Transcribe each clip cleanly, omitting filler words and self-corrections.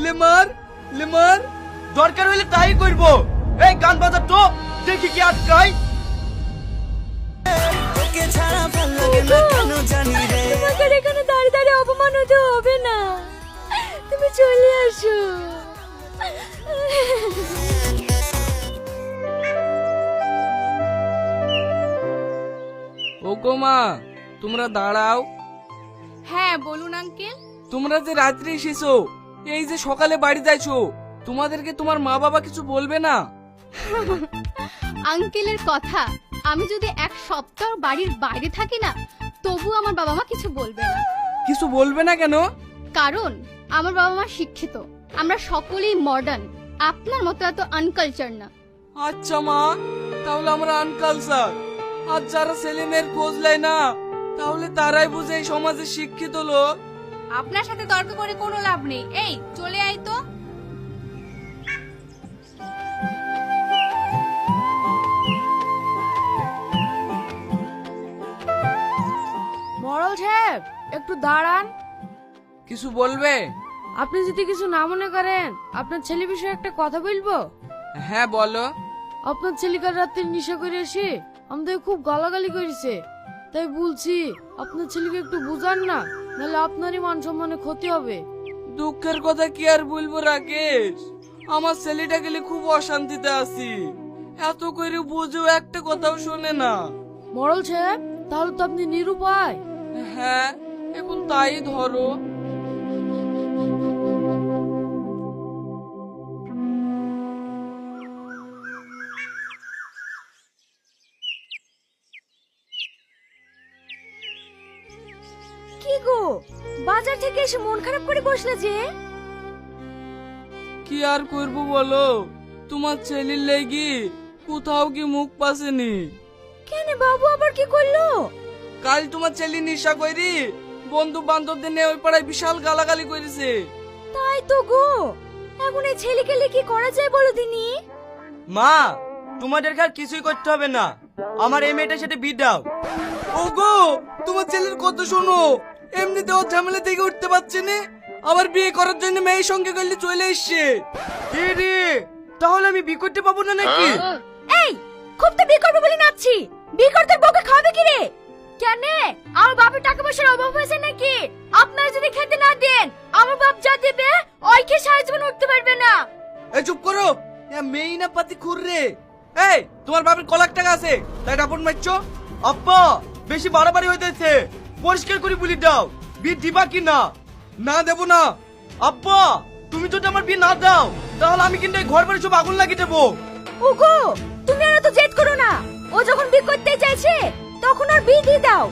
লেমার লেমার দরকার হলে তাই করব। এই গান বাজা তো দেখি কি আটকাই। তোকে ছাড়া ভাল লাগে না কেন জানি রে। তোমাকে এখানে দাঁড়িয়ে দাঁড়িয়ে অপমান হতে হবে না, তুমি চলে আসো। ও গো মা, তোমরা দাঁড়াও। হ্যাঁ বলুন আঙ্কেল। তোমরা যে রাত্রে এসেছো, এই যে সকালে বাড়ি যাইছো, তোমাদেরকে তোমার মা বাবা কিছু বলবে না? আঙ্কেলের কথা, আমি যদি এক সপ্তাহ বাড়ির বাইরে থাকি না, তবু আমার বাবা মা কিছু বলবে না। কিছু বলবে না কেন? কারণ আমার বাবা মা শিক্ষিত, আমরা সকলেই মডার্ন, আপনার মতো এত আনকালচার না। আচ্ছা মা, তাহলে আমরা আনকালচার। আর যারা ছেলে মেয়ের খোঁজ নেয় না, তাহলে তারাই বুঝে এই সমাজে শিক্ষিত লোক। আপনার সাথে তর্ক করে কোনো লাভ নেই, এই চলে আয় তো। মরল সাহেব, একটু দাঁড়ান। কিছু বলবে? আপনি যদি কিছু না মনে করেন, আপনার ছেলে বিষয়ে একটা কথা বলবো। হ্যাঁ বলো। আপনার ছেলে কাল রাত্রে নেশা করে এসে আমাদের খুব গালাগালি করেছে, তাই বলছি আপনার ছেলেকে একটু বুঝান না, নাহলে আপনারই মান সম্মানে ক্ষতি হবে। দুঃখের কথা কি আর বলবো রাকেশ, আমার ছেলেটা গেলে খুব অশান্তিতে আছি। এত করে বুঝেও একটা কথাও শোনে না। মরল সাহেব, তাহলে তো আপনি নিরুপায়। হ্যাঁ, এখন তাই ধরো। কি গো, বাজার থেকে এসে মন খারাপ করে বসলে যে? কি আর করবো বলো, তোমার ছেলের লেগি কোথাও কি মুখ পাসেনি। কেন বাবু আবার কি করলো? কাল তোমার ছেলে নেশা করি বন্ধু বান্ধবদের নিয়ে ওই পাড়ায় বিশাল গালাগালি করেছে। তাই তো গো, এখন এই ছেলেকে কি করা যায় বলো দিনি? মা, তোমাদেরকে আর কিছুই করতে হবে না, আমার এই মেয়েটার সাথে বিয়ে দাও। ওগো, তোমার ছেলের কথা শোনো, এমনিতে ও ঝামেলা থেকে উঠতে পারছে না, আবার বিয়ে করার জন্য মেয়ের সঙ্গে করলে চলে এসছে। রে, তাহলে আমি বিয়ে করতে পাবো না নাকি? এই, খুব তো বিয়ে করবে বলে নাচছি, বিয়ে করতে বউকে খাওয়াবে কি রে? কেন আমার বাপের টাকা পয়সার অভাব হয়েছে নাকি? আপনারা যদি খেতে না দেন, আমার বাপ যা দেবে ওই খেয়ে সারা জীবন উঠতে পারবে না। এই চুপ করো, মেয়ে না পাতি খুর রে। এই, তোমার বাপের কলাক টাকা আছে তাই রাপন মারছো? আব্বা, বেশি বাড়াবাড়ি হইতেছে, পরিষ্কার করে বলি দাও, বিয়ে দিবা কি না? না দেবো না। আব্বা, তুমি যদি আমার বিয়ে না দাও, তাহলে আমি কিন্তু এই ঘর বাড়ি সব আগুন লাগিয়ে দেবো। ওগো, তুমি আর তো জেদ করো না, ও যখন বিয়ে করতে চাইছে তখন আর বিয়ে দিয়ে দাও।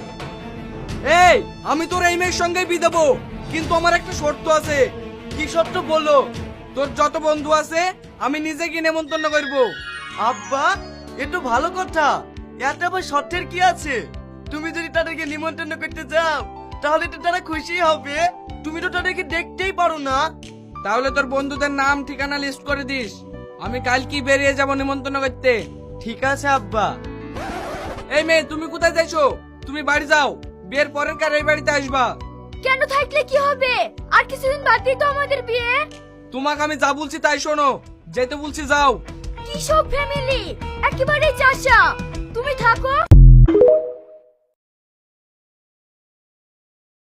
এই, আমি তোর এই মেয়ের সঙ্গে বিয়ে দেবো, কিন্তু আমার একটা শর্ত আছে। কি সত্য বলো? তোর যত বন্ধু আছে আমি নিজে গিয়ে নেমন্তন্ন করবো। আব্বা, এ তো ভালো কথা, এত আবার শর্তের কি আছে? তুমি যদি তাদেরকে নিমন্ত্রণ করতে যাও, তাহলে তো তারা খুশি হবে। তুমি তো তাদেরকে দেখতেই পারো না। তাহলে তোর বন্ধুদের নাম ঠিকানা লিস্ট করে দিস, আমি কাল কি বেরিয়ে যাব নিমন্ত্রণ করতে। ঠিক আছে আব্বা। এই মেয়ে, তুমি কোথায় যাইছো? তুমি বাড়ি যাও, বিয়ের পরের কার এই বাড়িতে আসবা। কেন থাকলে কি হবে, আর কিছুদিন বাদেই তো আমাদের বিয়ে। তোমাকে আমি যা বলছি তাই শোনো, যেতে বলছি যাও। কি সব ফ্যামিলি, একেবারে চাষা। তুমি থাকো।